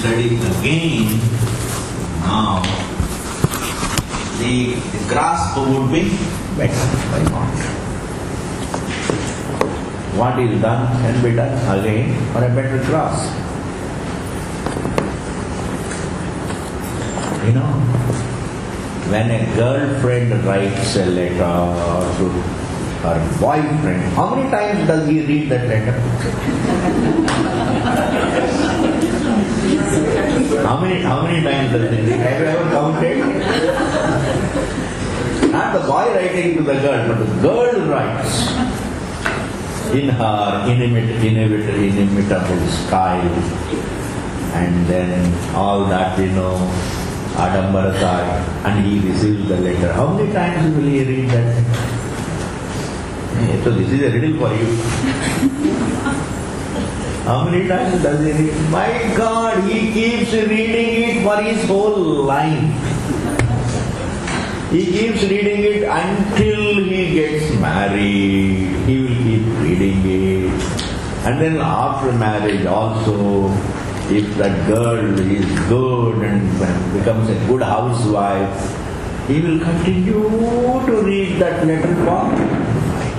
study again, now the grasp would be better. Why not? What is done can be done again for a better grasp. You know, when a girlfriend writes a letter to her boyfriend, how many times does he read that letter? How many times does he read? Have you ever counted? Not the boy writing to the girl, but the girl writes in her inimitable style, and then all that, Adambarata, and he receives the letter. How many times will he read that? So this is a riddle for you. How many times does he read? My God, he keeps reading it for his whole life. He keeps reading it until he gets married. He will keep reading it. And then after marriage also, if that girl is good and becomes a good housewife, he will continue to read that letter for life.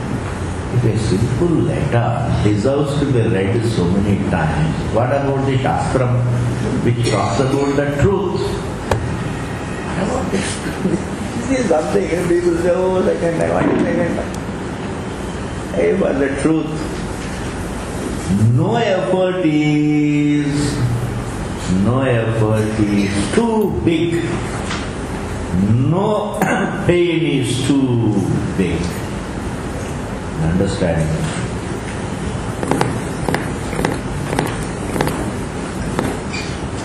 If a simple letter deserves to be read so many times, what about the Shastram which talks about the truth? What about this? This is something and people say, oh, second time, second time. Hey, but the truth, no effort is too big. No pain is too big. Understand?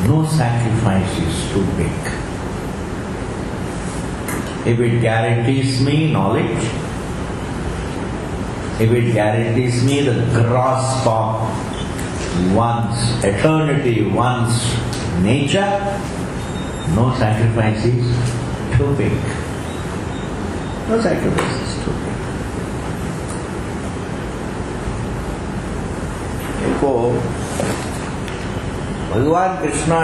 No sacrifice is too big. If it guarantees me knowledge, if it guarantees me the grasp of one's eternity, one's nature, no sacrifice is too big. No sacrifice is too big. Therefore, Bhagavan Krishna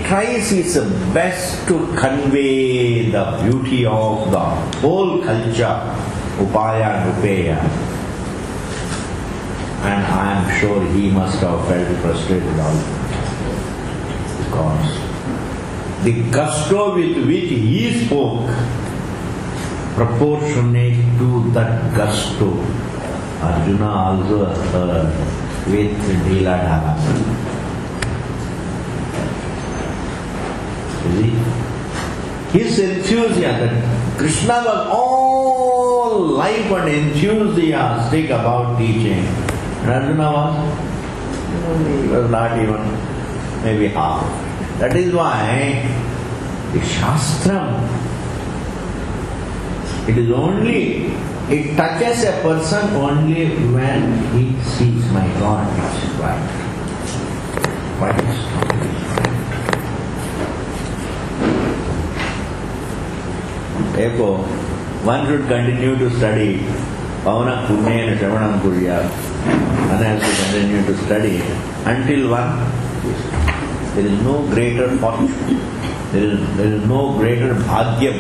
tries his best to convey the beauty of the whole culture, Upaya and Upeya. And I am sure he must have felt frustrated also. Because the gusto with which he spoke, proportionate to that gusto, Arjuna also heard with Dhila Dhala. His enthusiasm, Krishna was all life and enthusiastic about teaching. And Arjuna was not even maybe half. That is why the Shastram, it touches a person only when he sees, my God, it's right. What is right? Therefore, one should continue to study Pavana Punyena Shravanam Kurya. One has to continue to study until there is no greater fortune, there is no greater bhagyam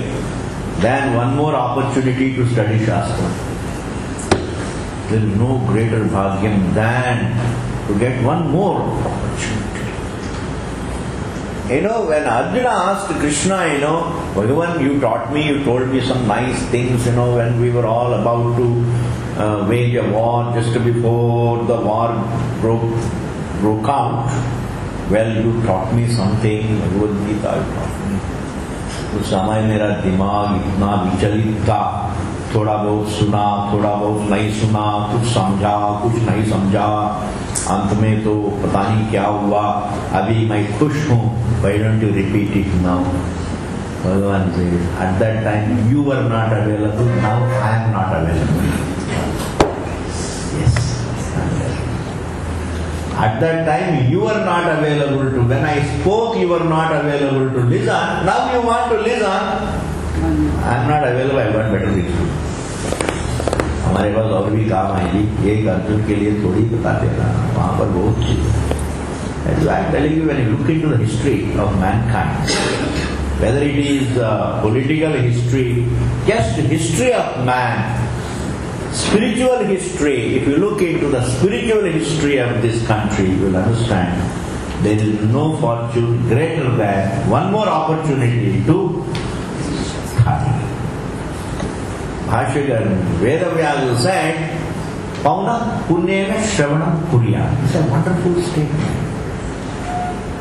than one more opportunity to study Shastra. There is no greater bhagyam than to get one more opportunity. When Arjuna asked Krishna, Bhagavan, you taught me, you told me some nice things, when we were all about to wage a war, just before the war broke out. Well, you taught me something, Bhagavad Gita, you taught me. उस समय मेरा दिमाग इतना विचलित था, थोड़ा बहुत सुना, थोड़ा बहुत नहीं सुना, कुछ समझा, कुछ नहीं समझा, अंत में तो पता नहीं क्या हुआ, अभी मैं खुश हूँ. Why don't you repeat it now? Bhagavan says, at that time you were not available, now I am not available. Yes. At that time you were not available to, when I spoke you were not available to listen, now you want to listen. I am not available, I want better things to do. हमारे पास और भी काम आएगी, एक अर्जुन के लिए थोड़ी बताते रहना, वहाँ पर बहुत चीज. That's why I'm telling you, when you look into the history of mankind, whether it is political history, just history of man, spiritual history, if you look into the spiritual history of this country, you will understand there is no fortune greater than one more opportunity to study. Bhashyakar Vedavyasa said, Pauna Punyena Shravanam Kurya. It's a wonderful statement.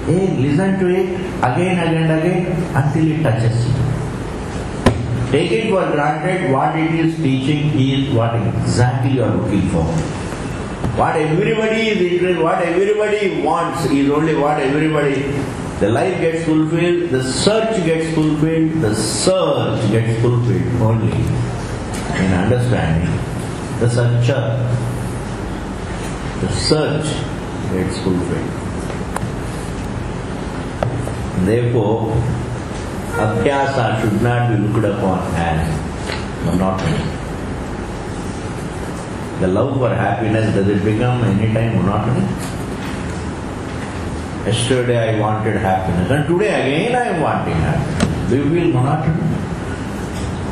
Listen to it again and again until it touches you. Take it for granted, what it is teaching is what exactly you are looking for. What everybody is interested, what everybody wants is only what everybody, the life gets fulfilled, the search gets fulfilled, the search gets fulfilled only in understanding the searcher. The search gets fulfilled. Therefore, abhyasa should not be looked upon as monotony. The love for happiness, does it become any time monotony? Yesterday I wanted happiness and today again I am wanting happiness. Do you feel monotony?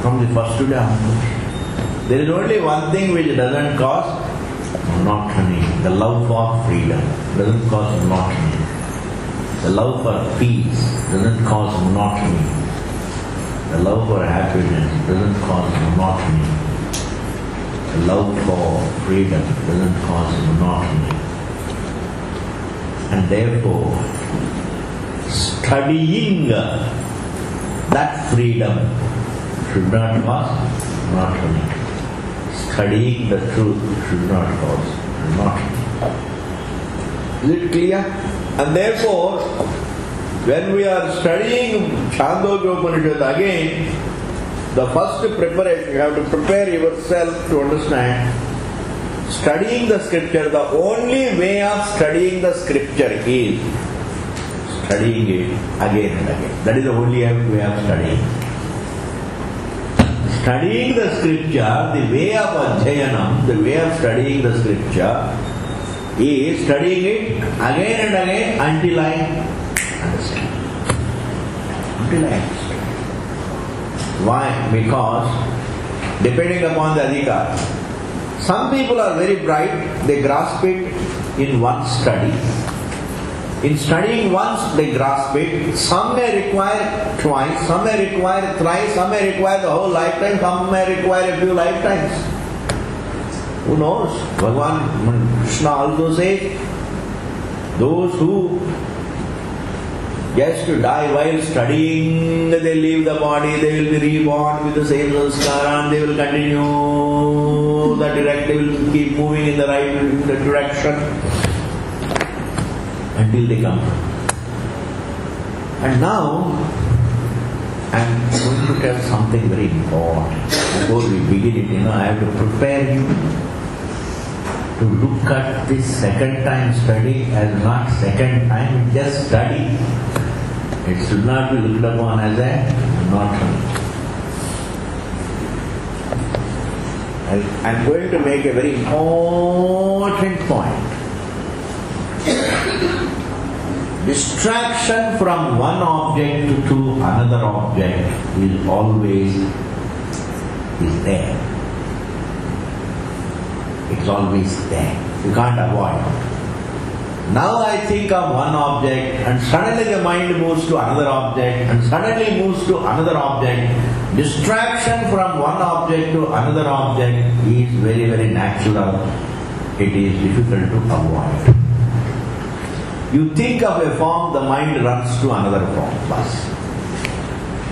From the first day onwards. There is only one thing which doesn't cause monotony. The love for freedom doesn't cause monotony. The love for peace doesn't cause monotony. The love for happiness doesn't cause monotony. The love for freedom doesn't cause monotony. And therefore, studying that freedom should not cause monotony. Studying the truth should not cause monotony. Is it clear? And therefore, when we are studying Chandogya Upanishat again, the first preparation, you have to prepare yourself to understand. Studying the scripture, the only way of studying the scripture is studying it again and again. That is the only way of studying. Studying the scripture, the way of Adhyayanam, the way of studying the scripture is studying it again and again until I understand. Until I understand. Why? Because depending upon the adhikar, some people are very bright, they grasp it in one study. In studying once, they grasp it. Some may require twice, some may require thrice, some may require the whole lifetime, some may require a few lifetimes. Who knows? Bhagavan Krishna also says, those who just to die while studying, they leave the body, they will be reborn with the same sanskara and they will continue the direct, they will keep moving in the right direction until they come. And now, I am going to tell something very important. Before we begin it, I have to prepare you to look at this second time study as not second time, just study. It should not be looked upon as a monotony. I am going to make a very important point. Distraction from one object to another object is always there. It's always there. You can't avoid it. Now I think of one object and suddenly the mind moves to another object and suddenly moves to another object. Distraction from one object to another object is very, very natural. It is difficult to avoid. You think of a form, the mind runs to another form first.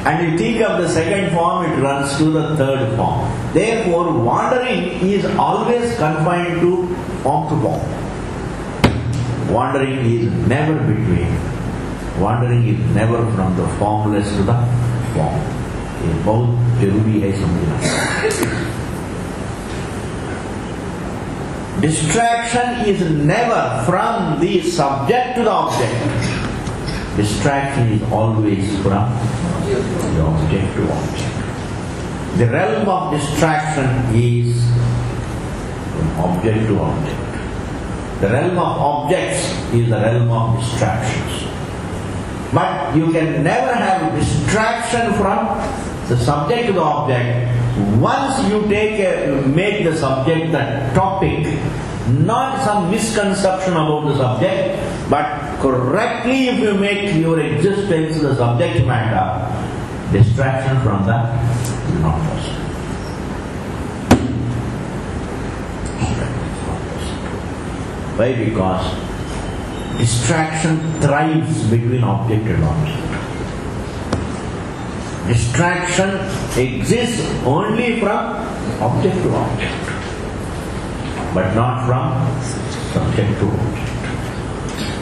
And you think of the second form, it runs to the third form. Therefore, wandering is always confined to form to form. Wandering is never between. Wandering is never from the formless to the form. ये बहुत जरूरी है समझना. Distraction is never from the subject to the object. Distraction is always from the object to object. The realm of distraction is from object to object. The realm of objects is the realm of distractions. But you can never have distraction from the subject to the object. Once you make the subject the topic, not some misconception about the subject, but correctly if you make your existence the subject matter, distraction from that is not possible. Why? Because distraction thrives between object and object. Distraction exists only from object to object, but not from subject to object.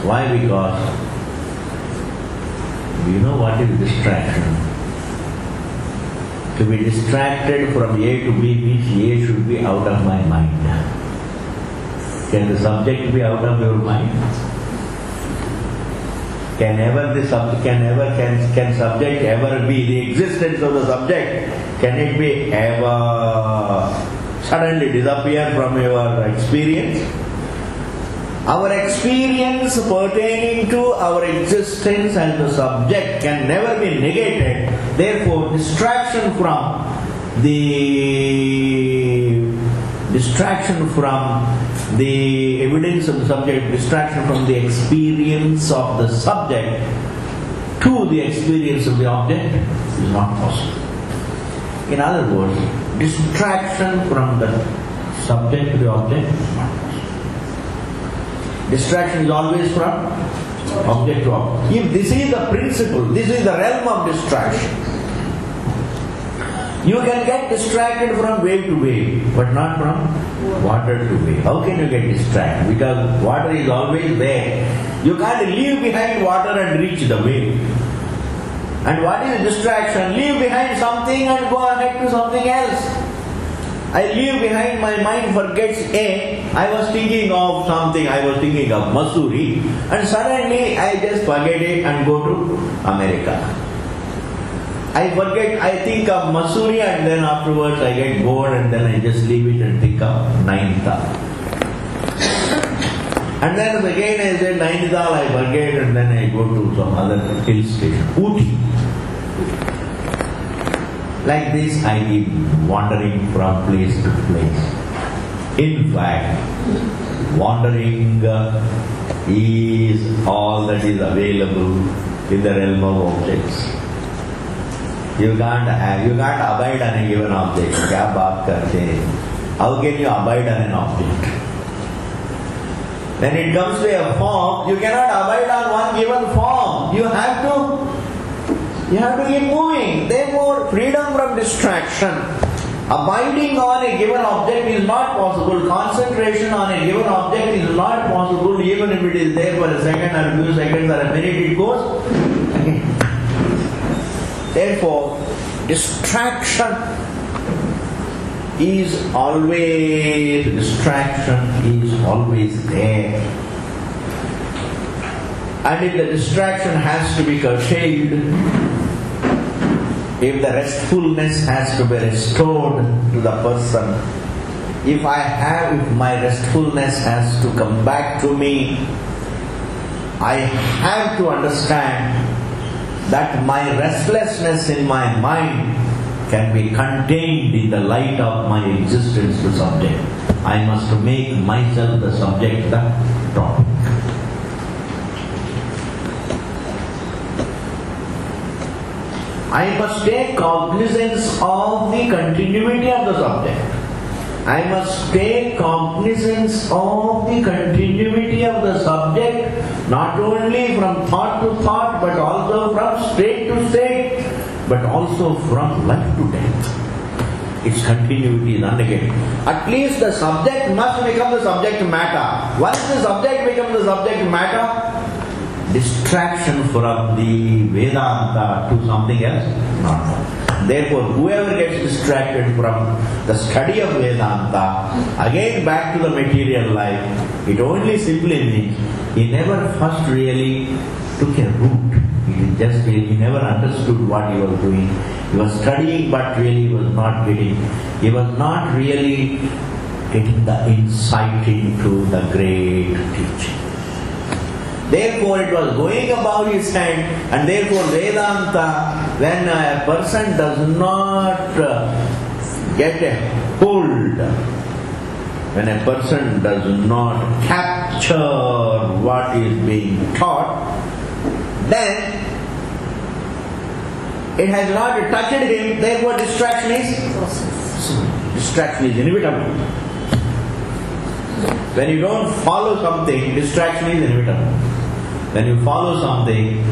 Why? Because you know what is distraction? To be distracted from A to B means A should be out of my mind. Can the subject be out of your mind? Can subject ever be the existence of the subject? Can it be ever suddenly disappear from your experience? Our experience pertaining to our existence and the subject can never be negated. Therefore, distraction from the evidence of the subject, distraction from the experience of the subject to the experience of the object is not possible. In other words, distraction from the subject to the object is not possible. Distraction is always from object to object. If this is the principle, this is the realm of distraction. You can get distracted from wave to wave, but not from water to wave. How can you get distracted? Because water is always there. You can't leave behind water and reach the wave. And what is distraction? Leave behind something and go ahead to something else. I leave behind, my mind forgets A. I was thinking of something, I was thinking of Missouri, and suddenly I just forget it and go to America. I think of Missouri, and then afterwards I get bored and then I just leave it and think of Nainital. And then again I say Nainital, I forget, and then I go to some other hill station, Ooty. Like this I keep wandering from place to place. In fact, wandering is all that is available in the realm of objects. You can't abide on a given object. Kya baat karte hain? How can you abide on an object? When it comes to a form, you cannot abide on one given form. You have to keep moving. Therefore, freedom from distraction. Abiding on a given object is not possible. Concentration on a given object is not possible, even if it is there for a second or a few seconds or a minute, it goes again. Therefore, distraction is always there. And if the distraction has to be curtailed, if the restfulness has to be restored to the person, if my restfulness has to come back to me, I have to understand that my restlessness in my mind can be contained in the light of my existence to subject. I must make myself the subject, the topic. I must take cognizance of the continuity of the subject. I must take cognizance of the continuity of the subject, not only from thought to thought, but also from state to state, but also from life to death. Its continuity is unagated. At least the subject must become the subject matter. Once the subject becomes the subject matter, distraction from the Vedanta to something else, not possible. Therefore, whoever gets distracted from the study of Vedanta, again back to the material life, it only simply means he never first really took a root. It is just he never understood what he was doing. He was studying, but really was not getting. He was not really getting the insight into the great teaching. Therefore, it was going above his head, and therefore Vedanta, when a person does not get a hold, when a person does not capture what is being taught, then it has not touched him, therefore distraction is inevitable. When you don't follow something, distraction is inevitable. When you follow something,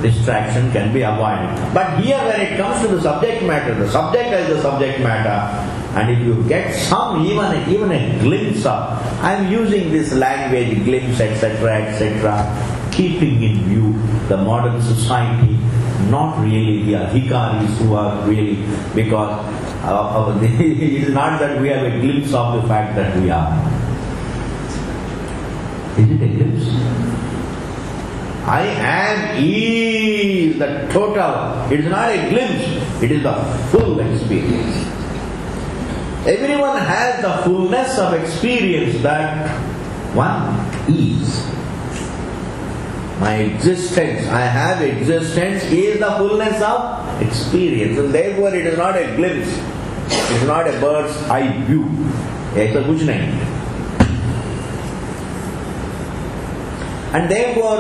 distraction can be avoided. But here when it comes to the subject matter, the subject is the subject matter, and if you get some, even a glimpse of, I am using this language, glimpse, etc., keeping in view the modern society, not really the adhikaris who are really, because it is not that we have a glimpse of the fact that we are. Is it a glimpse? I am is the total. It is not a glimpse, it is the full experience. Everyone has the fullness of experience that one is. My existence, I have existence, is the fullness of experience. And therefore it is not a glimpse, it is not a bird's eye view. ऐसा कुछ नहीं. And therefore,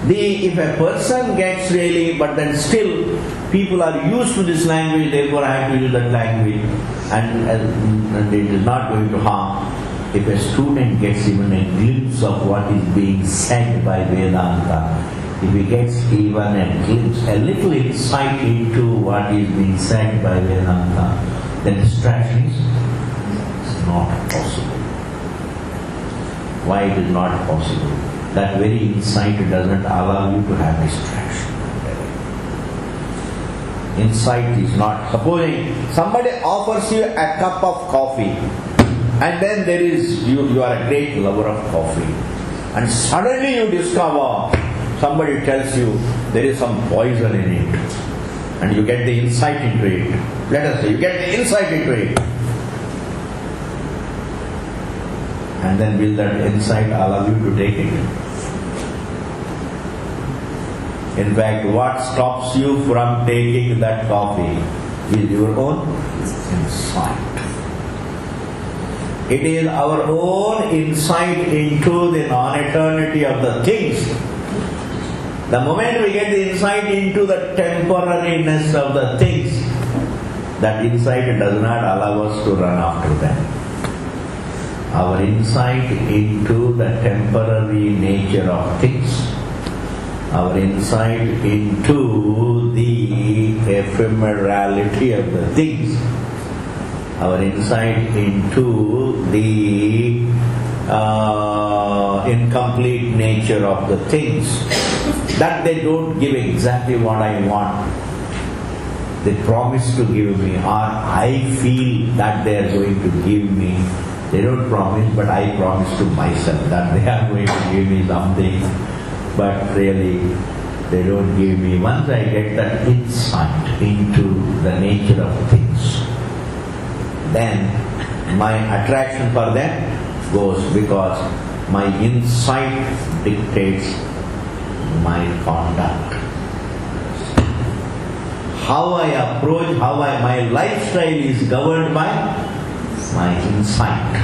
if a person gets really, but then still people are used to this language, therefore I have to use that language, and it is not going to harm. If a student gets even a glimpse of what is being said by Vedanta, if he gets even a glimpse, a little insight into what is being said by Vedanta, then distraction is not possible. Why it is not possible? That very insight doesn't allow you to have distraction. Insight is not. Supposing somebody offers you a cup of coffee, and then there is, you are a great lover of coffee, and suddenly you discover, somebody tells you there is some poison in it, and you get the insight into it. Let us say you get the insight into it. And then will that insight allow you to take it? In fact, what stops you from taking that coffee is your own insight. It is our own insight into the non-eternity of the things. The moment we get the insight into the temporariness of the things, that insight does not allow us to run after them. Our insight into the temporary nature of things, our insight into the ephemerality of the things, our insight into the incomplete nature of the things, that they don't give exactly what I want. They promise to give me, or I feel that they are going to give me. They don't promise, but I promise to myself that they are going to give me something, but really they don't give me. Once I get that insight into the nature of things, then my attraction for them goes, because my insight dictates my conduct. How I approach, my lifestyle is governed by my insight.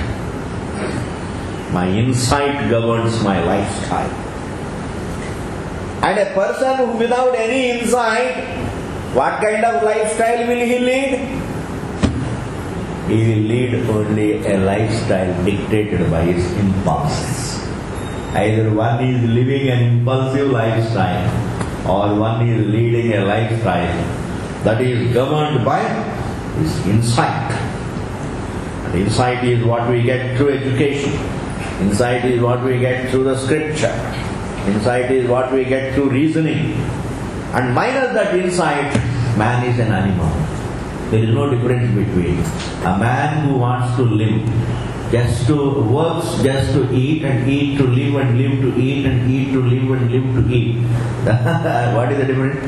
My insight governs my lifestyle. And a person who without any insight, what kind of lifestyle will he lead? He will lead only a lifestyle dictated by his impulses. Either one is living an impulsive lifestyle, or one is leading a lifestyle that is governed by his insight. And insight is what we get through education. Insight is what we get through the scripture. Insight is what we get through reasoning. And minus that insight, man is an animal. There is no difference between a man who wants to live, just to works, just to eat and eat to live, and live to eat and eat to live and live to eat. What is the difference?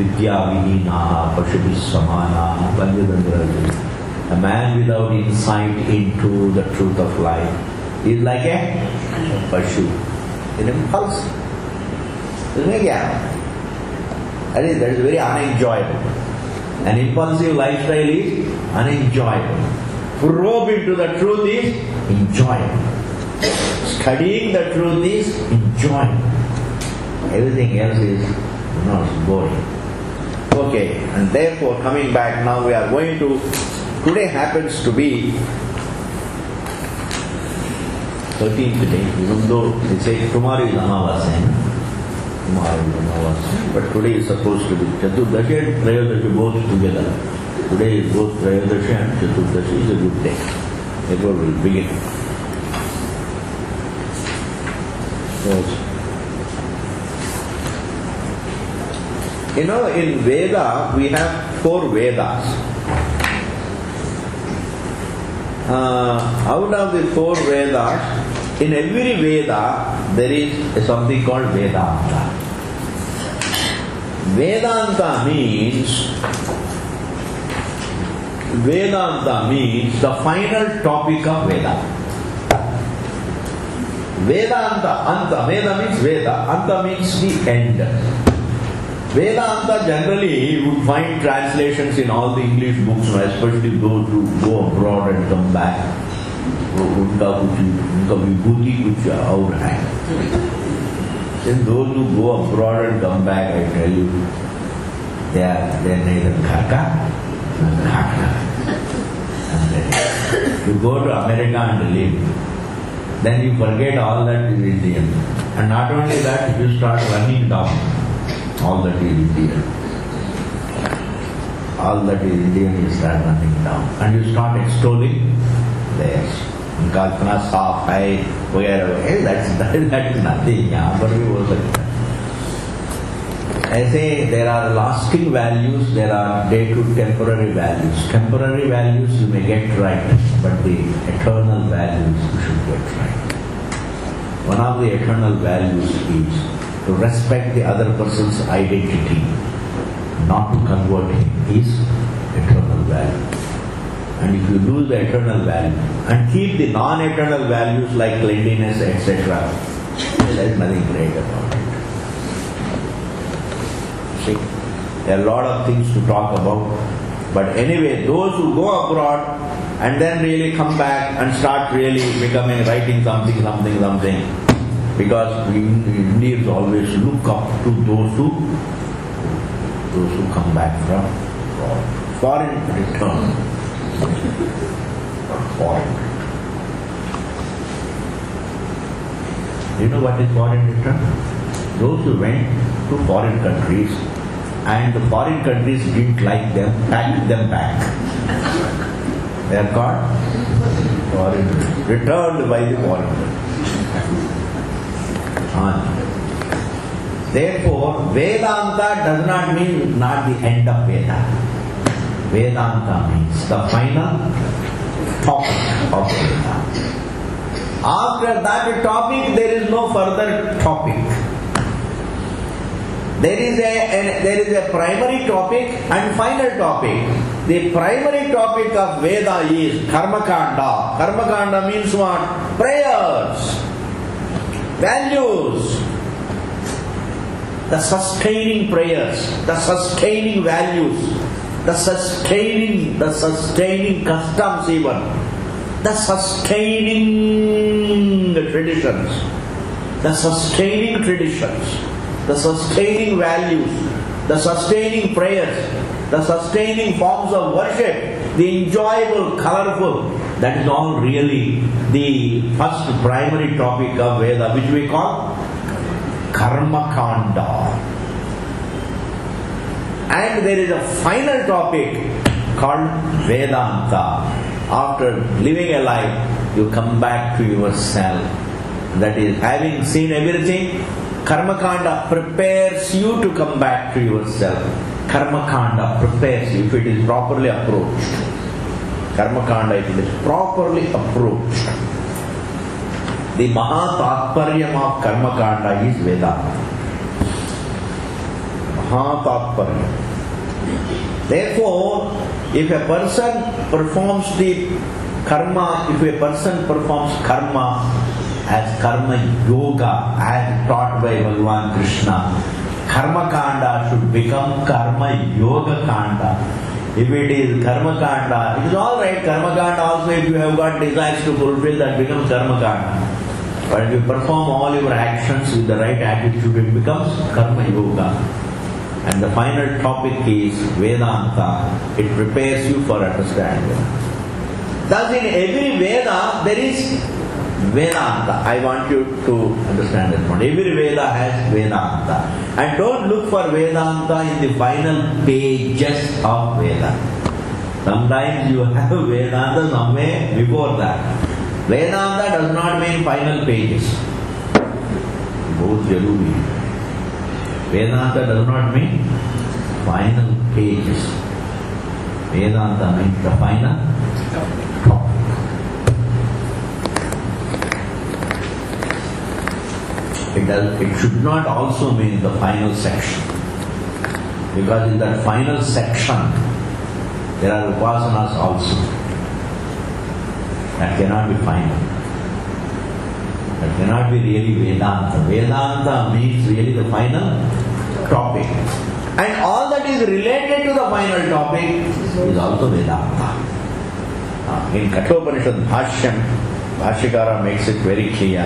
Vidya Vihinaha Pashubi Samana Panjadandra. A man without insight into the truth of life is like a Pashu, an impulse. That is very unenjoyable. An impulsive lifestyle is unenjoyable. Probe into the truth is enjoyable. Studying the truth is enjoyable. Everything else is boring. Okay, and therefore coming back now we are going to, today happens to be 13th day, even though they say tomorrow is Amavasya. But today is supposed to be Chaturdashi and Trayodashi both together. Today is both Trayodashi and Chaturdashi, is a good day. Therefore we will begin. In Veda we have 4 Vedas. Out of the 4 Vedas, in every Veda there is something called Vedanta. Vedanta means the final topic of Veda. Vedanta, Anta, Veda means Veda, Anta means the end. Vedanta generally you would find translations in all the English books, especially those who go abroad and come back. Then those who go abroad and come back, I tell you, they are neither Khaka nor Khaka. You go to America and live, then you forget all that is Indian. And not only that, you start running down all that is Indian. All that is Indian, you start running down. And you start extolling theirs. Kalpana Saaf Hai, whatever. That's nothing. I say there are lasting values, there are temporary values. Temporary values you may get right, but the eternal values you should get right. One of the eternal values is to respect the other person's identity, not to convert him, is eternal value. And if you lose the eternal value and keep the non-eternal values like cleanliness, etc., there is nothing great about it. See, there are a lot of things to talk about. But anyway, those who go abroad and then really come back and start really writing something, because we Indians always look up to those who come back from foreign return. Foreign. Do you know what is foreign return? Those who went to foreign countries and the foreign countries didn't like them, packed them back. They are called foreign, returned by the foreign. Therefore, Vedanta does not mean not the end of Veda. Vedanta means the final topic of Veda. After that topic, there is no further topic. There is a primary topic and final topic. The primary topic of Veda is Karma Kanda. Karma Kanda means what? Prayers, values, the sustaining prayers, the sustaining values, the sustaining customs even, the sustaining traditions, the sustaining values, the sustaining prayers, the sustaining forms of worship, the enjoyable, colorful, that is all really the first primary topic of Veda, which we call Karma Kanda. And there is a final topic called Vedanta. After living a life, you come back to yourself. That is, having seen everything, Karma Kanda prepares you to come back to yourself. Karma Kanda prepares you if it is properly approached. Karma Kanda, if it is properly approached. The Maha Tatparyam of Karma Kanda is Vedanta. Mahatatparya. Therefore, if a person performs karma as karma yoga, as taught by Bhagavan Krishna, karma kanda should become karma yoga kanda. If it is karma kanda, it is alright. Karma kanda also, if you have got desires to fulfill, that becomes karma kanda. But if you perform all your actions with the right attitude, it becomes karma yoga. And the final topic is Vedanta. It prepares you for understanding. Thus in every Veda there is Vedanta. I want you to understand that one. Every Veda has Vedanta. And don't look for Vedanta in the final pages of Veda. Sometimes you have Vedanta somewhere before that. Vedanta does not mean final pages. Both Jaruri. Vedanta does not mean final pages. Vedanta means the final topic. It should not also mean the final section. Because in that final section, there are upasanas also. That cannot be final. That cannot be really Vedanta. Vedanta means really the final topic. And all that is related to the final topic is also Vedanta. In Kathopanishad Bhashyam, Bhashyakara makes it very clear.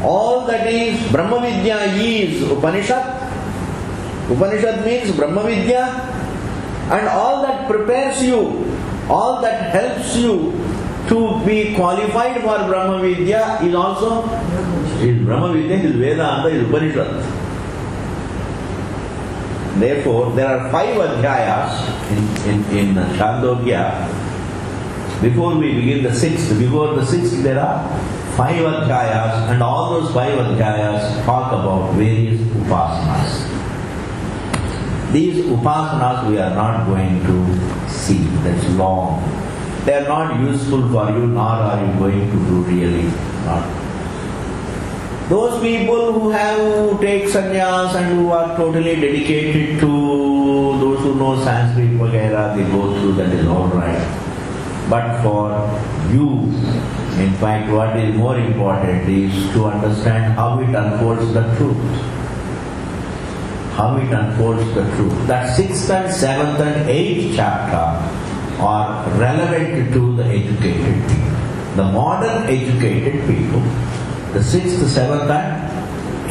All that is Brahma Vidya is Upanishad. Upanishad means Brahma Vidya. And all that prepares you, all that helps you to be qualified for Brahma Vidya is also Brahma Vidya, is Vedanta, is Upanishad. Therefore, there are 5 adhyayas in Chandogya. Before we begin the 6th, before the 6th there are 5 adhyayas, and all those 5 adhyayas talk about various upasanas. These upasanas we are not going to see, that's long. They are not useful for you, nor are you going to do really. Not. Those people who have take sannyas and who are totally dedicated to those who know Sanskrit, vagera, they go through, that is alright. But for you, in fact, what is more important is to understand how it unfolds the truth. How it unfolds the truth. That 6th and 7th and 8th chapter are relevant to the educated people. The modern educated people, the 6th, 7th and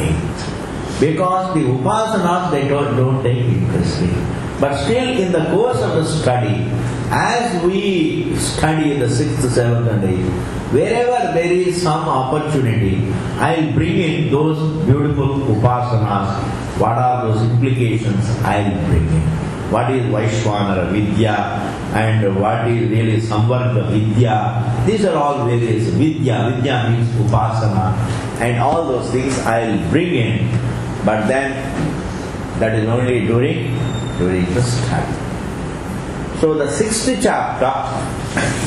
8th. Because the upasanas they don't take interest in. But still in the course of the study, as we study the 6th, 7th and 8th, wherever there is some opportunity, I'll bring in those beautiful upasanas. What are those implications? I'll bring in. What is Vaishvanara Vidya and what is really Samvarga Vidya. These are all various Vidya. Vidya means Upasana. And all those things I'll bring in. But then that is only during the study. So the 6th chapter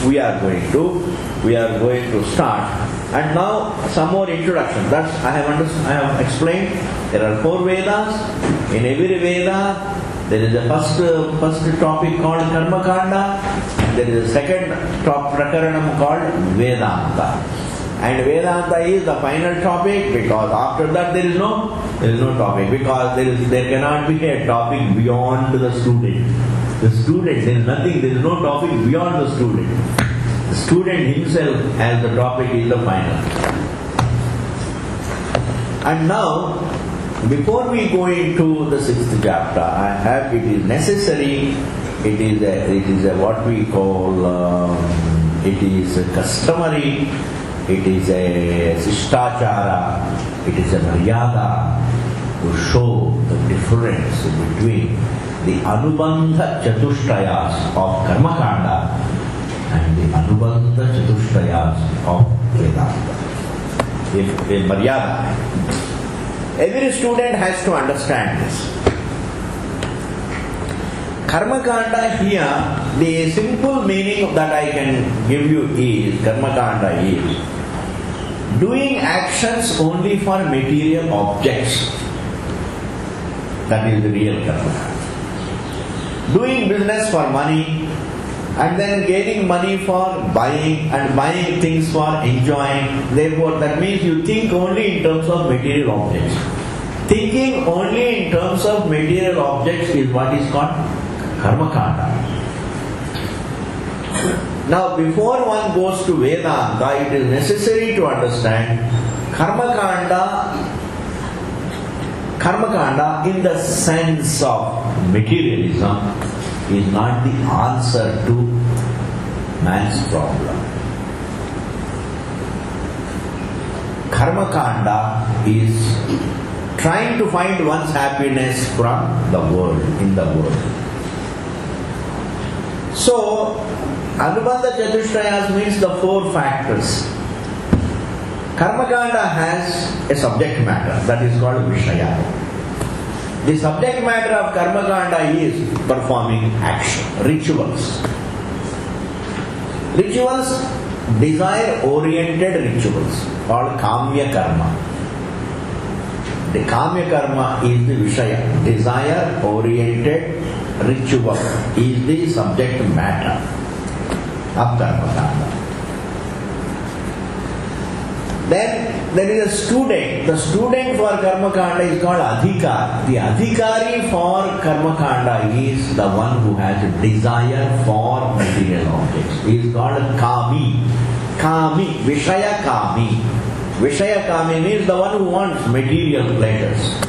we are going to start. And now some more introduction. That's I have explained. There are 4 Vedas. In every Veda there is a first topic called Karma Kanda, and there is a second prakaranam called Vedanta. And Vedanta is the final topic, because after that there is no topic, because there cannot be a topic beyond the student. The student, there is no topic beyond the student. The student himself as the topic is the final. And now, before we go into the 6th chapter, it is necessary, it is what we call, it is customary, it is a sishtachara, it is a maryada to show the difference between the Anubandha Chatushtayas of Karmakanda and the Anubandha Chatushtayas of Vedanta. In Maryada, every student has to understand this. Karmakanda here, the simple meaning that I can give you is, Karmakanda is doing actions only for material objects. That is the real karma. Doing business for money and then gaining money for buying and buying things for enjoying. Therefore, that means you think only in terms of material objects. Thinking only in terms of material objects is what is called karma kanda. Now, before one goes to Vedanta, it is necessary to understand karma kanda in the sense of materialism is not the answer to man's problem. Karma kanda is trying to find one's happiness from the world, in the world. So, Anubandha Chatushrayas means the four factors. Karma kanda has a subject matter that is called Vishaya. The subject matter of karma kanda is performing action, rituals. Rituals, desire-oriented rituals called kamya karma. The kamya karma is the Vishaya. Desire-oriented ritual is the subject matter of karma kanda. Then there is a student. The student for karma kanda is called adhikar. The adhikari for karma kanda is the one who has a desire for material objects. He is called kami. Kami, Vishaya kami. Vishaya kami means the one who wants material pleasures.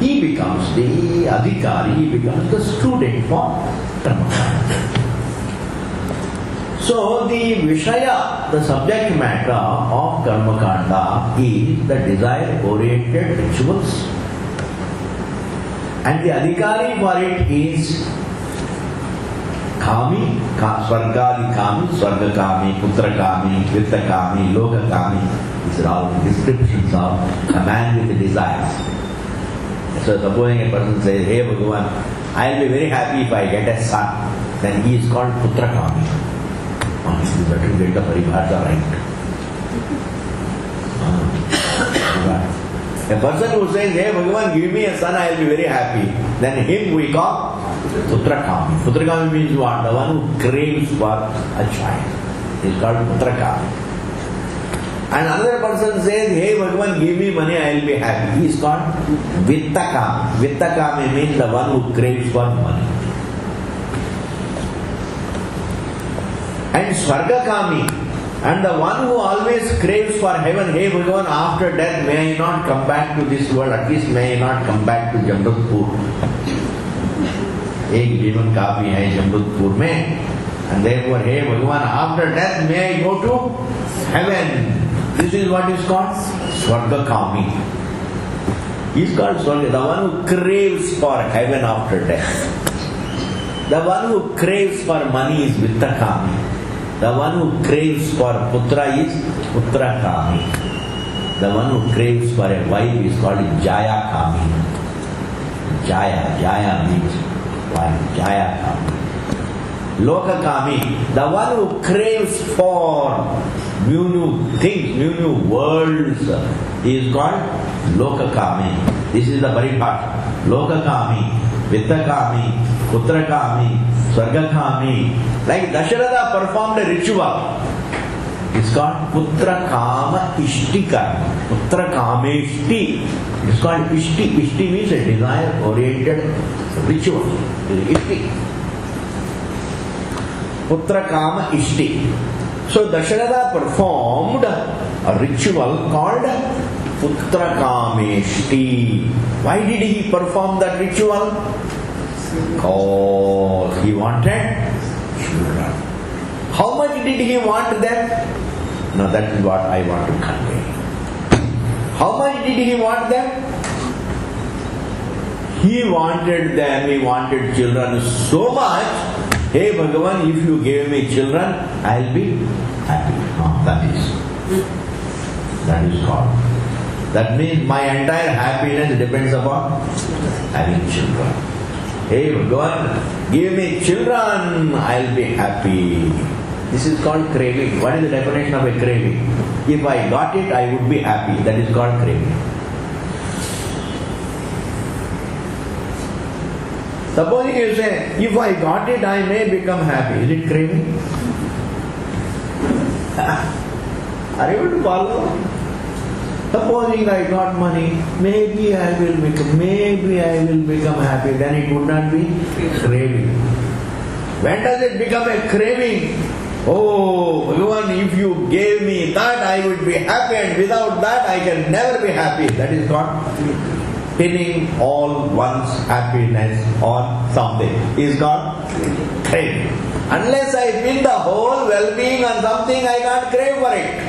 He becomes the adhikari, he becomes the student for karma kanda. So the Vishaya, the subject matter of karma kanda is the desire-oriented rituals. And the adhikari for it is kami, swargadi kami, swarga kami, putra kami, vitta kami, loka kami. These are all descriptions of a man with desires. So supposing a person says, hey Bhagavan, I will be very happy if I get a son. Then he is called putra kami. You better get the paribhasha right. A person who says, hey Bhagavan, give me a son, I will be very happy. Then him we call Putrakami. Putrakami means what? The one who craves for a child. He is called Putrakami. And another person says, hey Bhagavan, give me money, I will be happy. He is called Vittakami. Vittakami means the one who craves for money. And Swargakami, and the one who always craves for heaven, hey Bhagavan, after death may I not come back to this world, at least may I not come back to Jamrudpur. Ek jivan kafi hai Jamrudpur mein, and therefore, hey Bhagavan, after death may I go to heaven. This is what is called Swargakami. He is called Swarga, the one who craves for heaven after death. The one who craves for money is Vittakami. The one who craves for putra is Putrakami. The one who craves for a wife is called Jaya Kami. Jaya means wife, Jaya Kami. Loka Kami, the one who craves for new things, new worlds is called Loka Kami. This is the paribhasha. Loka Kami, Vitta Kami, Putra Kami, Swarga Kami. Like Dasharatha performed a ritual. It's called Putra Kama Ishtika. Putra Kameshti. It's called Ishti. Ishti means a desire-oriented ritual. Ishti. Putra Kama Ishti. So Dasharatha performed a ritual called Putra Kameshti. Why did he perform that ritual? Because he wanted children. How much did he want them? Now that is what I want to convey. How much did he want them? He wanted them, he wanted children so much. Hey Bhagavan, if you gave me children, I will be happy. That is God. That means my entire happiness depends upon having children. Hey Bhagavan, give me children, I will be happy. This is called craving. What is the definition of a craving? If I got it, I would be happy. That is called craving. Supposing you say, if I got it, I may become happy. Is it craving? Are you able to follow? Supposing I got money, maybe I will become happy. Then it would not be craving. When does it become a craving? Oh, Bhagavan, if you gave me that, I would be happy, and without that, I can never be happy. That is called pinning all one's happiness on something. Is called craving. Unless I pin the whole well-being on something, I can't crave for it.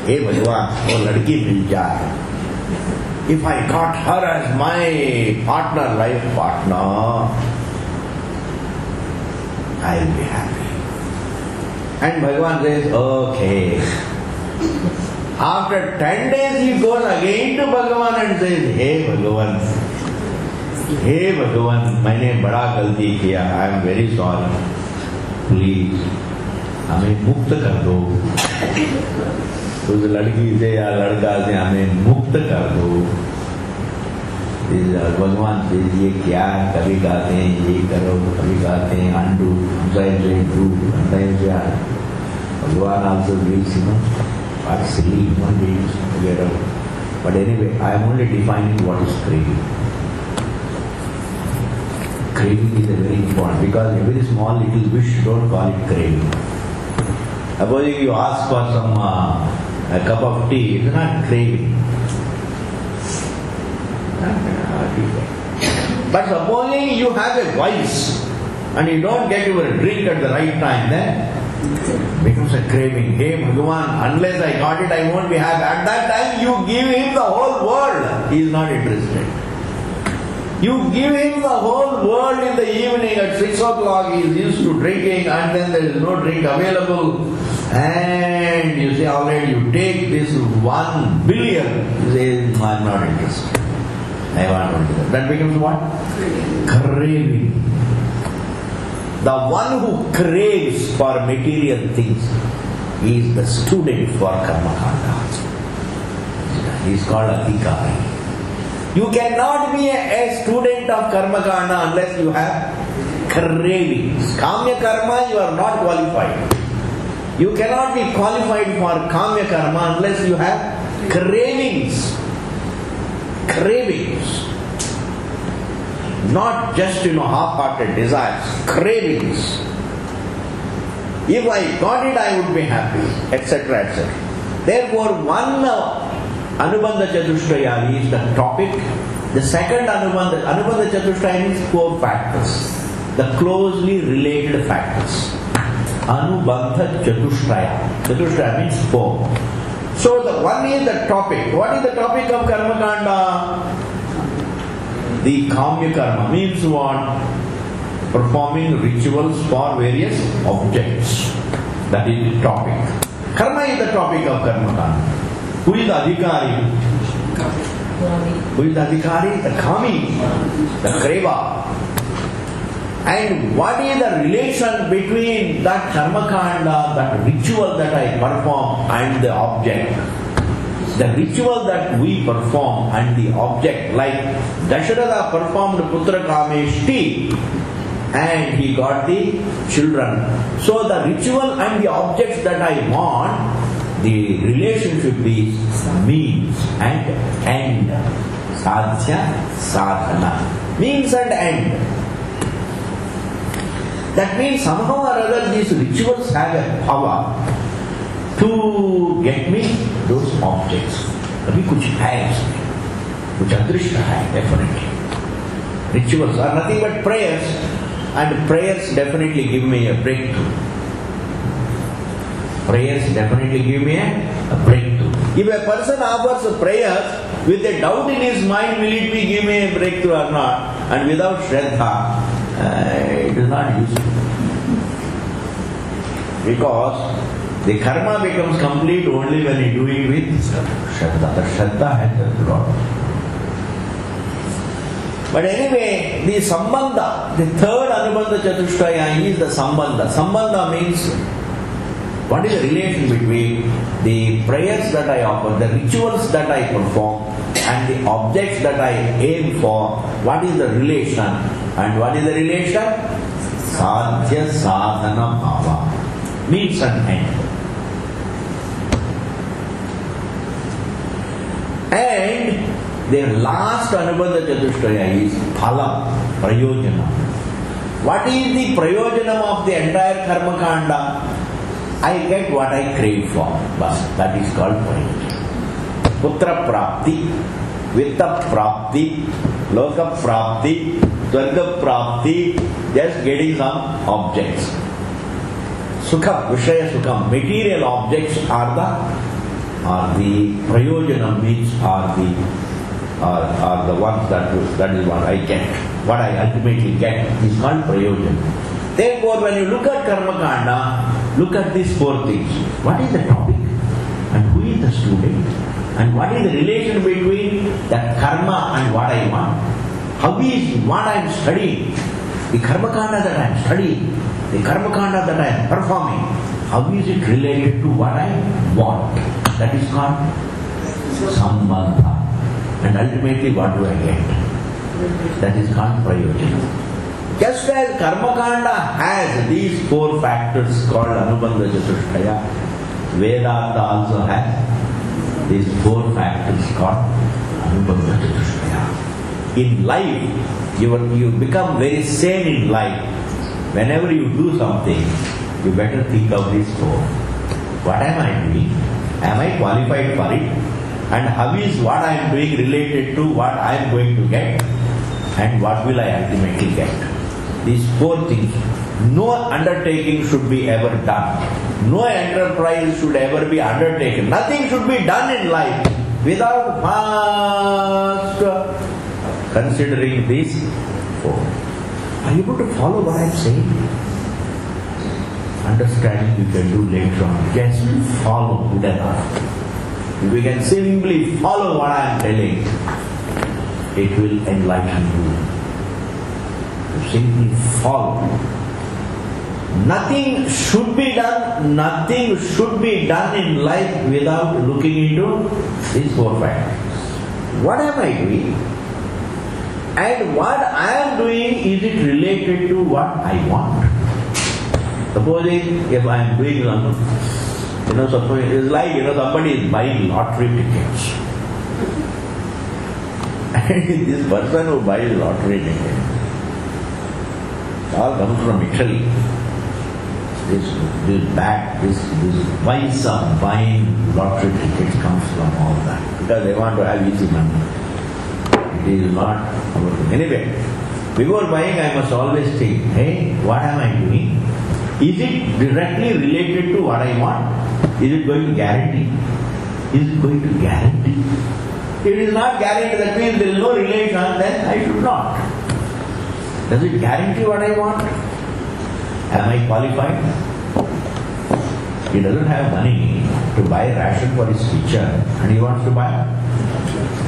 Hey Bhagavan, oh ladki mil jaye. If I got her as my partner, life partner, I will be happy. And Bhagavan says, okay. After 10 days he goes again to Bhagavan and says, hey Bhagavan, मैंने बड़ा गलती किया. I am very sorry. Please, हमें मुक्त कर दो. उस लड़की से या लड़का से हमें मुक्त कर दो. भगवान से ये क्या कभी कहते हैं ये करो, कभी कहते हैं undo, sometimes they do, sometimes they are. Bhagavan also gives, are silly human beings together. But anyway, I am only defining what is craving. Craving is a very important, because a very small little wish, don't call it craving. Supposing you ask for some a cup of tea, it's not craving. But supposing you have a vice and you don't get your drink at the right time, then it becomes a craving. Hey Bhagavan, unless I got it, I won't be happy. At that time, you give him the whole world. He is not interested. You give him the whole world in the evening at 6 o'clock. He is used to drinking, and then there is no drink available. And you say, alright, you take this 1 billion. You say, no, I am not interested. I want to do that. That becomes what? Craving. The one who craves for material things is the student for karma kanda. He is called adhikari. You cannot be a student of karma kanda unless you have cravings. Kamya karma, you are not qualified. You cannot be qualified for kamya karma unless you have cravings. Cravings. Not just, half-hearted desires. Cravings. If I got it, I would be happy, etc., etc. Therefore, one Anubandha Chatushtaya is the topic. The second Anubandha Chatushtaya means 4 factors. The closely related factors. Anubandha Chatushtaya. Chatushtaya means 4. So the one is the topic. What is the topic of Karma Kanda? The Kamya Karma means what? Performing rituals for various objects. That is the topic. Karma is the topic of Karma Kanda. Who is the Adhikari? Who is the Adhikari? The Kami, the Kreva. And what is the relation between that Karma Kanda, that ritual that I perform, and the object? The ritual that we perform and the object, like Dasharatha performed Putra Kameshti and he got the children. So the ritual and the objects that I want, the relationship is means and end. Sadhya, sadhana. Means and end. That means somehow or other these rituals have a power to get me those objects. अभी कुछ है इसमें, कुछ अदृश्य है definitely. Rituals are nothing but prayers, and prayers definitely give me a breakthrough. Prayers definitely give me a breakthrough. If a person offers a prayer with a doubt in his mind, will it be give me a breakthrough or not? And without Shraddha, it is not useful. Because the karma becomes complete only when you do it with Shraddha. The Shraddha has the Lord. But anyway, the Sambandha, the third Anubandha Chatushtaya is the Sambandha. Sambandha means what is the relation between the prayers that I offer, the rituals that I perform, and the objects that I aim for, what is the relation? And what is the relation? Sadhya sadhana bhava. Means and end. And their last Anubandha Chatushtaya is phala, prayojana. What is the prayojanam of the entire karma kanda? I get what I crave for. But that is called prayojana. Putra prapti, vitta prapti, loka prapti, dvarga prapti, just getting some objects. Sukha, vishaya sukham, material objects are the prayojana, means are the ones that is what I get. What I ultimately get is called prayojana. Therefore, when you look at karma kanda, look at these four things. What is the topic? And who is the student? And what is the relation between the karma and what I want? How is what I am studying, the karma kanda that I am studying, the karma kanda that I am performing, how is it related to what I want? That is called sambandha. And ultimately, what do I get? That is called prayojana. Just as karma kanda has these four factors called Anubandha Chatushtaya, Vedanta also has these four factors called Anubandha Chatushtaya. In life, you become very sane in life. Whenever you do something, you better think of these four. What am I doing? Am I qualified for it? And how is what I am doing related to what I am going to get? And what will I ultimately get? These four things. No undertaking should be ever done. No enterprise should ever be undertaken. Nothing should be done in life without first considering these four. Are you able to follow what I am saying? Understanding you can do later on. Just follow good enough. If we can simply follow what I am telling, it will enlighten you. Simply follow. Nothing should be done in life without looking into these four factors. What am I doing? And what I am doing, is it related to what I want? Supposing if I am doing suppose it's like somebody is buying lottery tickets. And this person who buys lottery tickets all comes from Italy. This vice of buying lottery tickets comes from all that. Because they want to have easy money. It is not about anyway. Before buying, I must always think, hey, what am I doing? Is it directly related to what I want? Is it going to guarantee? Is it going to guarantee? If it is not guaranteed, that means there is no relation, then I should not. Does it guarantee what I want? Am I qualified? He doesn't have money to buy ration for his teacher and he wants to buy.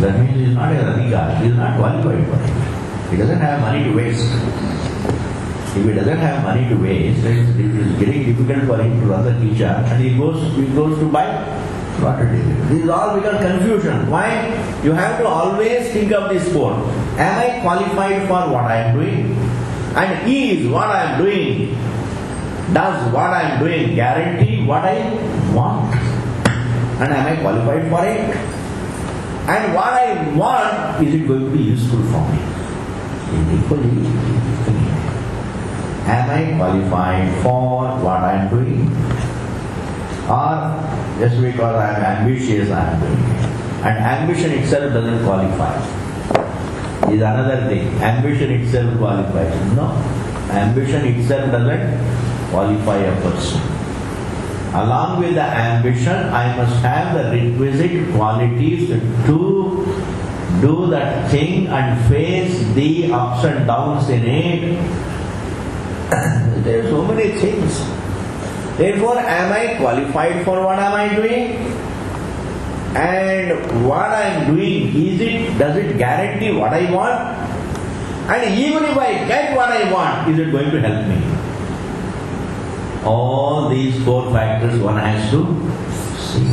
That means he is not a radhika, he is not qualified for it. He doesn't have money to waste. If he doesn't have money to waste, it is getting difficult for him to run the teacher and he goes to buy water. This is all because confusion. Why? You have to always think of this four. Am I qualified for what I am doing? And is what I am doing, does what I am doing guarantee what I want? And am I qualified for it? And what I want, is it going to be useful for me? Am I qualified for what I am doing? Or just because I am ambitious, I am doing it. And ambition itself doesn't qualify. Is another thing. Ambition itself qualifies. No. Ambition itself doesn't qualify a person. Along with the ambition, I must have the requisite qualities to do that thing and face the ups and downs in it. There are so many things. Therefore, am I qualified for what am I doing? And what I am doing, does it guarantee what I want? And even if I get what I want, is it going to help me? All these four factors one has to see.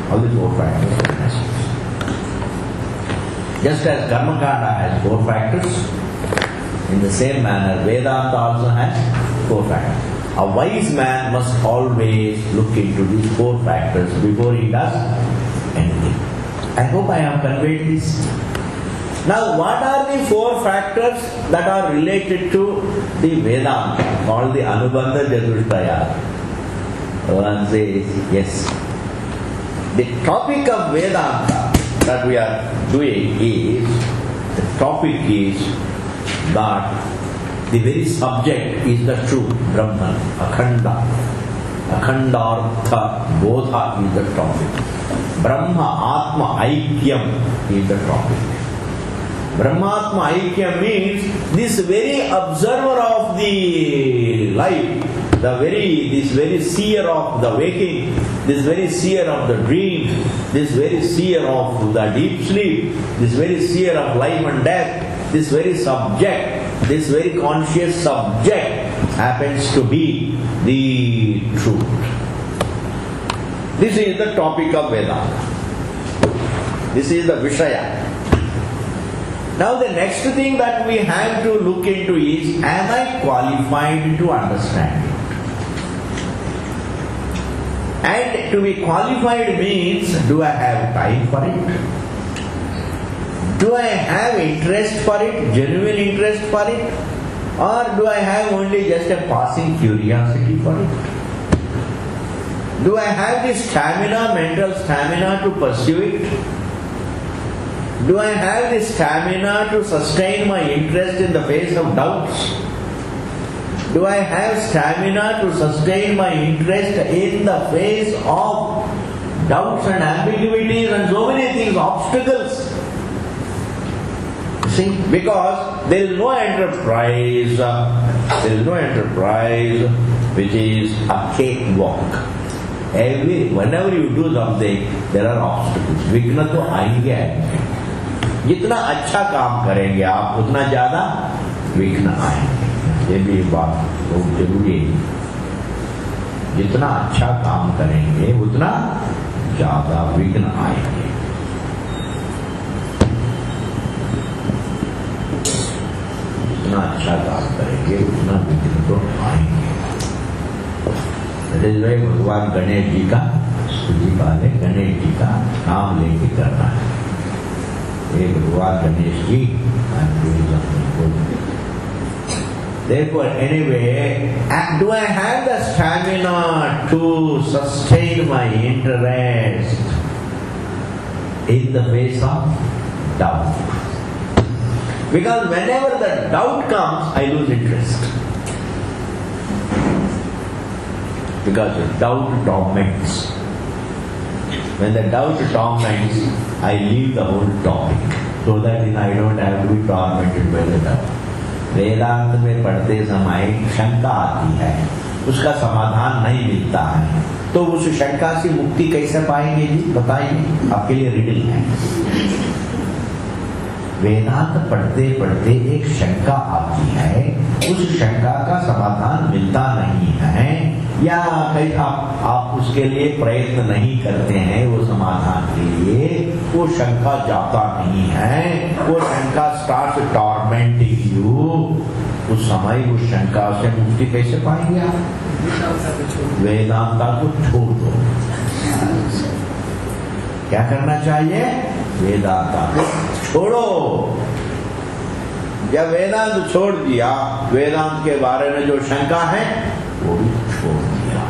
All these four factors one has to see. Just as Karmakanda has 4 factors, in the same manner Vedanta also has 4 factors. A wise man must always look into these 4 factors before he does anything. I hope I have conveyed this. Now, what are the 4 factors that are related to the Vedanta, called the Anubandha Chatushtaya? One says, yes. The topic of Vedanta that we are doing is, the topic is that the very subject is the truth, Brahman, Akhanda. Akhandartha Bodha is the topic. Brahma Atma Aikyam is the topic. Brahmatma Aikyam means this very observer of the life, this very seer of the waking, this very seer of the dream, this very seer of the deep sleep, this very seer of life and death, this very subject, this very conscious subject happens to be the truth. This is the topic of Vedanta. This is the Vishaya. Now the next thing that we have to look into is, am I qualified to understand it? And to be qualified means, do I have time for it? Do I have interest for it, genuine interest for it? Or do I have only just a passing curiosity for it? Do I have the stamina, mental stamina to pursue it? Do I have the stamina to sustain my interest in the face of doubts? Do I have stamina to sustain my interest in the face of doubts and ambiguities and so many things, obstacles? See, because there is no enterprise which is a cakewalk. Whenever you do something, there are obstacles. Vighna to आएंगे आएंगे. जितना अच्छा काम करेंगे आप, उतना ज्यादा विघ्न आएंगे. ये भी एक बात बहुत जरूरी है. जितना अच्छा काम करेंगे, उतना ज्यादा विघ्न आएंगे. जितना अच्छा काम करेंगे, उतना विघ्न तो आएंगे. भगवान गणेश जी का स्तुति वाले गणेश जी का नाम लेके करना है. भगवान Ganesh ji, therefore, anyway, do I have the stamina to sustain my interest in the face of doubt? Because whenever the doubt comes, I lose interest. Because the doubt torments. When the doubt torments, I leave the whole topic so that I don't have to be tormented by the doubt. वेदांत में पढ़ते समय शंका आती है, उसका समाधान नहीं मिलता है, तो उस शंका से मुक्ति कैसे पाएंगे जी? बताइए, आपके लिए रिडल है. वेदांत पढ़ते पढ़ते एक शंका आती है, उस शंका का समाधान मिलता नहीं है, या कहीं आप उसके लिए प्रयत्न नहीं करते हैं वो समाधान के लिए, वो शंका जाता नहीं है, वो शंका स्टार्ट्स टॉर्मेंटिंग यू. उस समय उस शंका से मुक्ति कैसे पाएंगे आप? वेदांता को छोड़ दो. क्या करना चाहिए? वेदांता को छोड़ो. जब वेदांत छोड़ दिया, वेदांत के बारे में जो शंका है वो भी छोड़ दिया.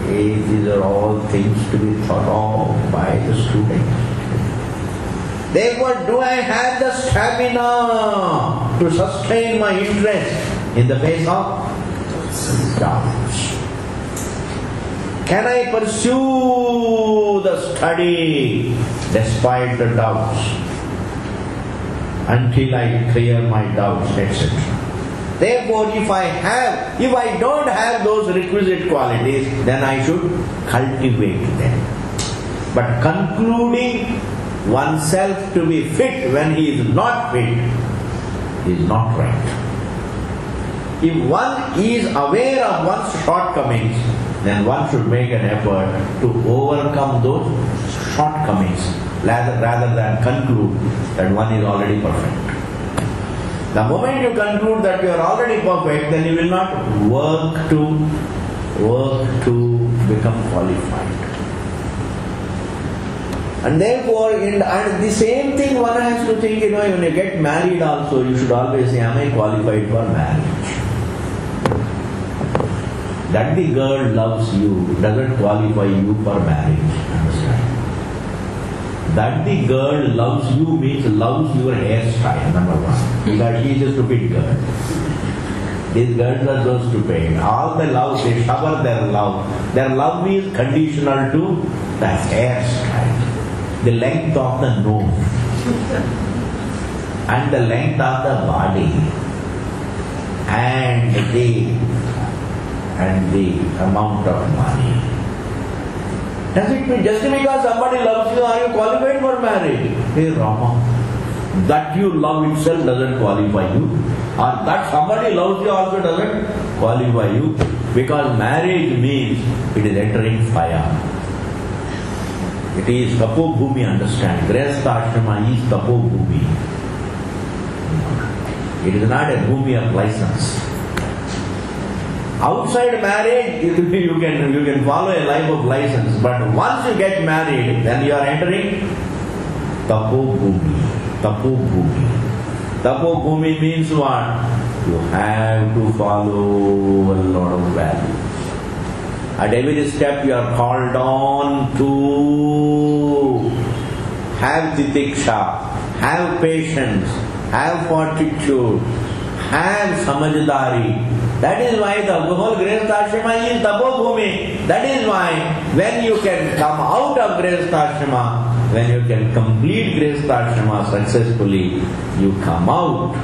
These are all things to be thought of by the student. Therefore, do I have the stamina to sustain my interest in the face of doubts? Can I pursue the study despite the doubts until I clear my doubts, etc.? Therefore, if I don't have those requisite qualities, then I should cultivate them. But concluding oneself to be fit when he is not fit is not right. If one is aware of one's shortcomings, then one should make an effort to overcome those shortcomings rather than conclude that one is already perfect. The moment you conclude that you are already perfect, then you will not work to become qualified. And therefore, and the same thing one has to think, when you get married also, you should always say, am I qualified for marriage? That the girl loves you doesn't qualify you for marriage. Understand? That the girl loves you means loves your hairstyle, number one. Because she is a stupid girl. These girls are so stupid. All the love, they shower their love. Their love is conditional to the hairstyle, the length of the nose, and the length of the body, and the amount of money. Does it mean just because somebody loves you, are you qualified for marriage? Hey Rama, that you love itself doesn't qualify you, or that somebody loves you also doesn't qualify you, because marriage means it is entering fire. It is Tapo Bhumi, understand. Grihastha Ashrama is Tapo Bhumi. It is not a Bhumi of license. Outside marriage, you can follow a life of license, but once you get married, then you are entering Tapo Bhumi. Tapo Bhumi. Tapo Bhumi means what? You have to follow a lot of values. At every step you are called on to have titiksha, have patience, have fortitude, have samajdari. That is why the whole Grihastha Ashrama is Tapo Bhumi. That is why when you can come out of Grihastha Ashrama, when you can complete Grihastha Ashrama successfully, you come out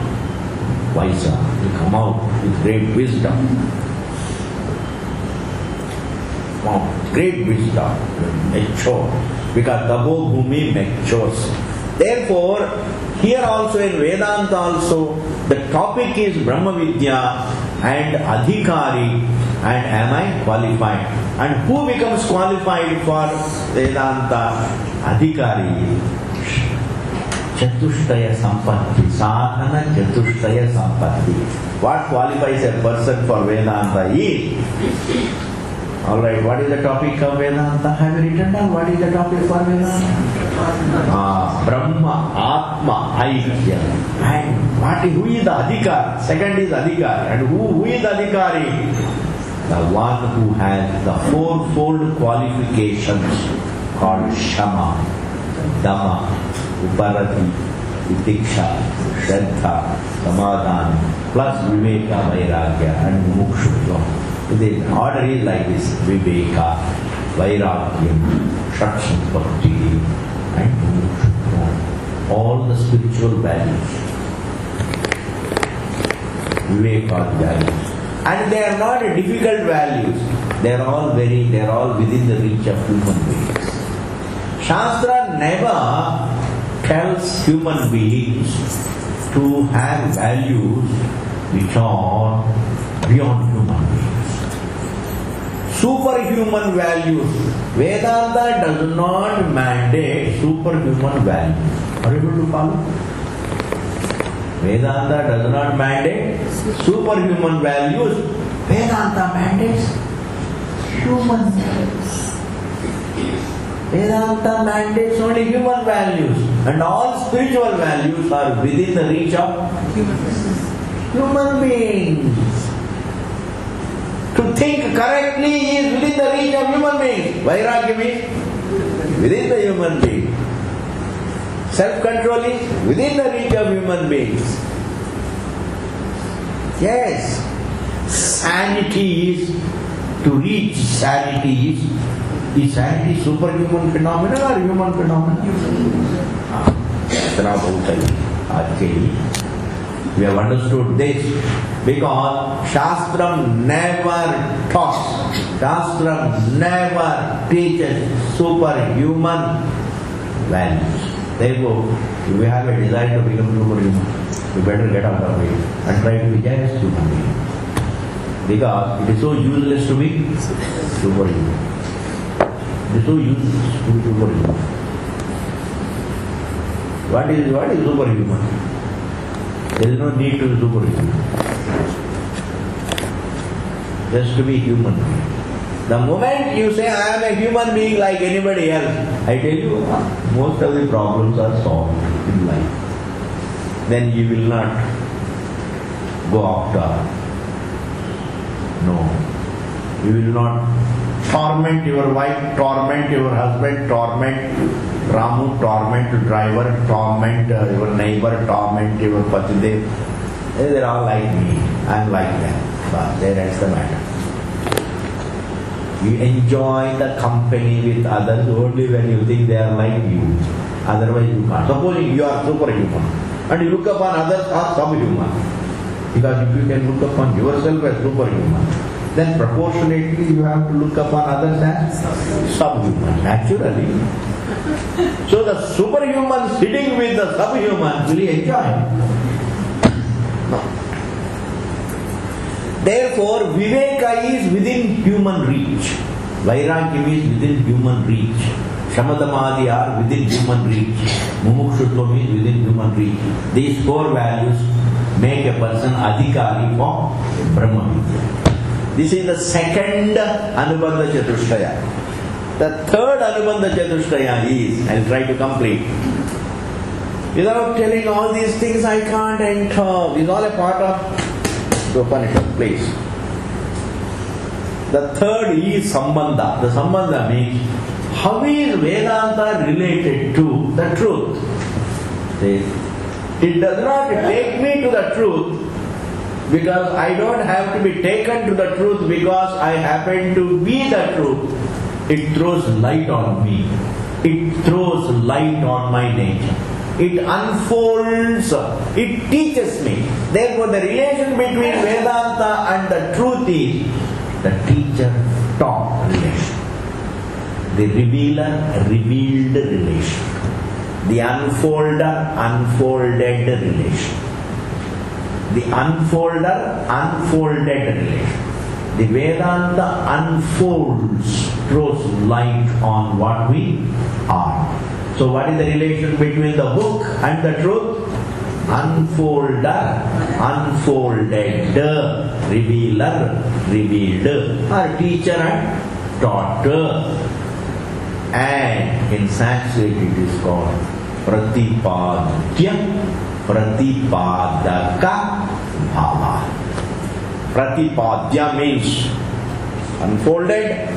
wiser, you come out with great wisdom. Great wisdom, mature, because Tapo Bhumi matures. Therefore, here also in Vedanta also, the topic is Brahma Vidya and Adhikari, and am I qualified? And who becomes qualified for Vedanta? Adhikari. Chatushtaya Sampatti, Sadhana Chatushtaya Sampatti. What qualifies a person for Vedanta is, alright, what is the topic of Vedanta? Have you written down what is the topic for Vedanta? Brahma, Atma, Aikya. And who is the Adhikari? Second is Adhikari. And who is the Adhikari? The one who has the fourfold qualifications called Shama, Dama, Uparati, Titiksha, Shraddha, Samadhana, plus Viveka, Vairagya and Mukshutva. The order is like this: Viveka, Vairagyam, Shakshampakti, and Mukshutva. All the spiritual values. Viveka values. And they are not difficult values. They are all within the reach of human beings. Shastra never tells human beings to have values which are beyond human beings. Superhuman values. Vedanta does not mandate superhuman values. Are you able to follow? Vedanta does not mandate superhuman values. Vedanta mandates human values. Vedanta mandates only human values, and all spiritual values are within the reach of human beings. To think correctly is within the reach of human beings. Vairagya is within the human being. Self-control is within the reach of human beings. Yes. Sanity is to reach. Sanity is sanity superhuman phenomenon or human phenomenon? We have understood this because Shastram never taught, Shastram never teaches superhuman values. Therefore, if we have a desire to become superhuman, we better get out of it and try to be just human being. Because it is so useless to be superhuman. It is so useless to be superhuman. What is superhuman? There is no need to be superhuman. Just to be human being. The moment you say, I am a human being like anybody else, I tell you, most of the problems are solved in life. Then you will not go after. No. You will not torment your wife, torment your husband, torment Ramu, torment driver, torment your neighbor, torment your patidev. They are all like me. I am like them. But that's the matter. You enjoy the company with others only when you think they are like you. Otherwise you can't. Supposing you are superhuman and you look upon others as subhuman. Because if you can look upon yourself as superhuman, then proportionately you have to look upon others as subhuman, naturally. So the superhuman sitting with the subhuman will enjoy. No. Therefore, Viveka is within human reach. Vairagya is within human reach. Shamadamadi are within human reach. Mumukshutvam is within human reach. These four values make a person adhikari for Brahma Vidya. This is the second Anubandha Chatushtaya. The third Anubandha Chatushtaya is, I will try to complete. Without telling all these things, I can't enter. This is all a part of the Upanishad, please. The third is Sambandha. The Sambandha means how is Vedanta related to the truth? It does not take me to the truth because I don't have to be taken to the truth because I happen to be the truth. It throws light on me. It throws light on my nature. It unfolds, it teaches me. Therefore, the relation between Vedanta and the truth is the teacher-taught relation. The revealer-revealed relation. The unfolder-unfolded relation. The unfolder-unfolded relation. The Vedanta unfolds, throws light on what we are. So what is the relation between the book and the truth? Unfolder, unfolded, revealer, revealed, or teacher and taught. And in Sanskrit it is called Pratipadya, Pratipadaka Bhava. Pratipadya means unfolded,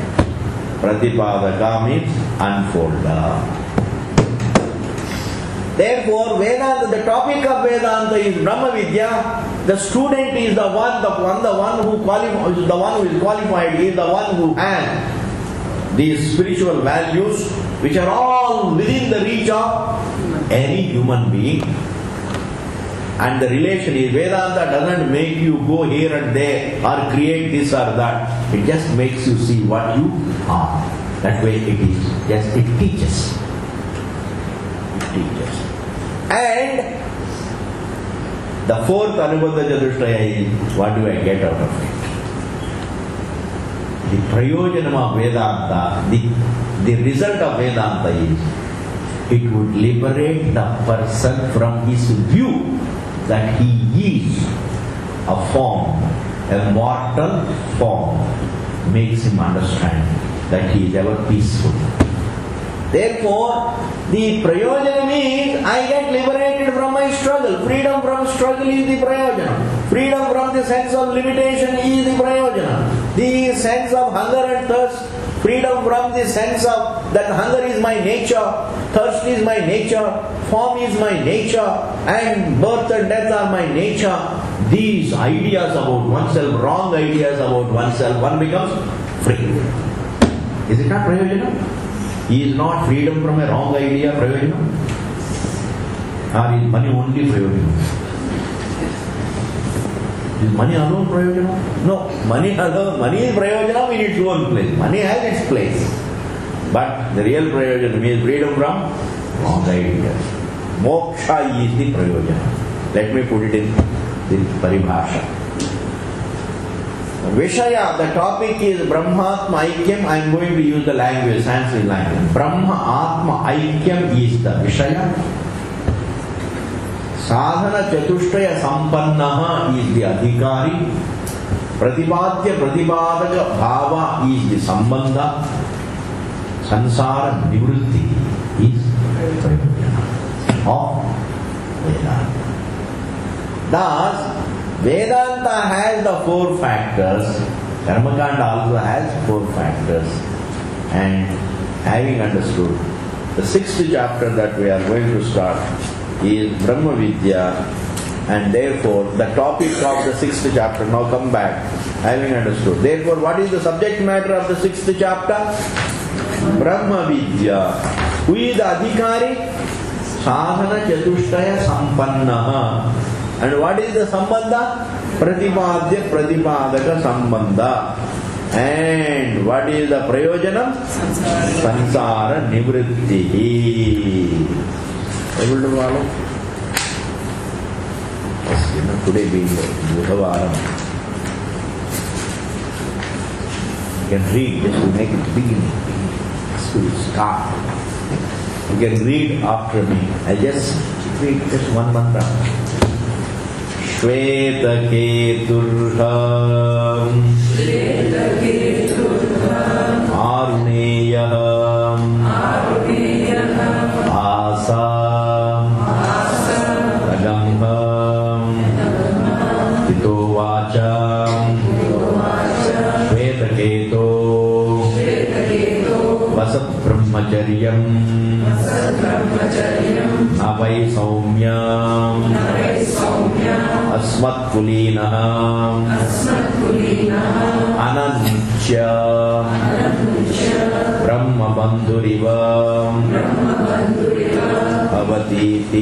Pratipadaka means unfolder. Therefore, Vedanta, the topic of Vedanta is Brahma Vidya. The student is the one who is qualified, is the one who has these spiritual values which are all within the reach of any human being. And the relation is Vedanta doesn't make you go here and there or create this or that. It just makes you see what you are. That way it is. Yes, it teaches. And the fourth Anubandha Chatushtaya is, what do I get out of it? The prayojanam of Vedanta, the result of Vedanta is, it would liberate the person from his view that he is a form, a mortal form, makes him understand that he is ever peaceful. Therefore, the prayojanam is, I get liberated from my struggle. Freedom from struggle is the prayojanam. Freedom from the sense of limitation is the prayojanam. The sense of hunger and thirst, freedom from the sense of that hunger is my nature, thirst is my nature, form is my nature, and birth and death are my nature. These ideas about oneself, wrong ideas about oneself, one becomes free. Is it not prayojanam? Is not freedom from a wrong idea prayojanam? Or is money only prayojanam? Is money alone prayojanam? No, money alone, money is prayojanam in its own place. Money has its place. But the real prayojanam is freedom from wrong ideas. Moksha is the prayojanam. Let me put it in the paribhasha. Vishaya, the topic is Brahmatma Aikyam. I am going to use the language, Sanskrit language. Brahma Atma Aikyam is the Vishaya. Sadhana Chatushtaya Sampannaha is the Adhikari. Pratipadya Pratipadaka Bhava is the Sambandha. Sansara Nivritti is Prayojana of Vedanta. Thus, Vedanta has the four factors. Karmakanda also has four factors. And having understood, the sixth chapter that we are going to start is Brahma Vidya, and therefore the topic of the sixth chapter, now come back, having understood. Therefore, what is the subject matter of the sixth chapter? Brahma Vidya. Who is the Adhikari? Sadhana Chatushtaya Sampannaha. And what is the Sambandha? Pratipadya Pratipadaka Sambandha. And what is the Prayojanam? Sansara Nivritti. Able to follow? Yes, today being Budhavaram. You can read, just to make it beginning. To start. You can read after me. I just read just one mantra. Shveta Keturham Aruneyaham Asam Ragamham Tito Vacham Shveta Keto Vasat Brahmacharyam Navai Saumyam Asmat Kulinaham Anancham Brahma Bandhurivam Avatiti.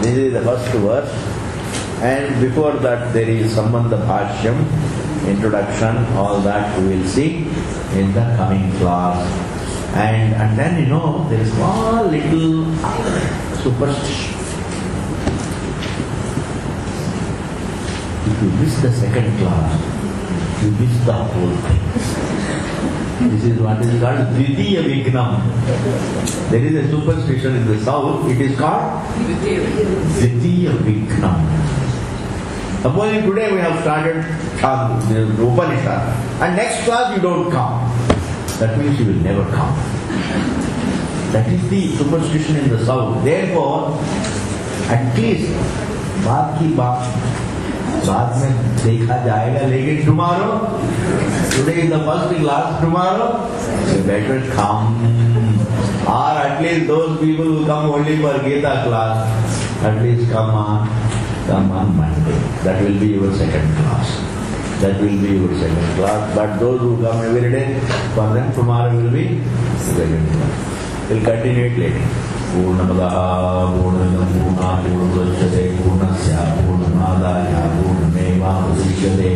This is the first verse, and before that there is Sambandha Bhashyam, introduction, all that we will see in the coming class. And then there is one little superstition. If you miss the second class, you miss the whole thing. This is what is called Dvitiya Vignam. There is a superstition in the south, it is called Dvitiya Vignam. Supposing today we have started Chandogya Upanishat, and next class you don't come. That means you will never come. That is the superstition in the south. Therefore, at least, baat ki baat, baat mein dekha jayega, lekin tomorrow, today is the first class, tomorrow, you better come. Or at least those people who come only for Gita class, at least come on Monday. That will be your second class. That will be your second class. But those who come every day, for them tomorrow will be second class. We'll continue it later. Purnamadaha, Purnamidam, Purnam, Purnamudachyate, Purnasya, Purnamadaya, Purnameva, Udishyate.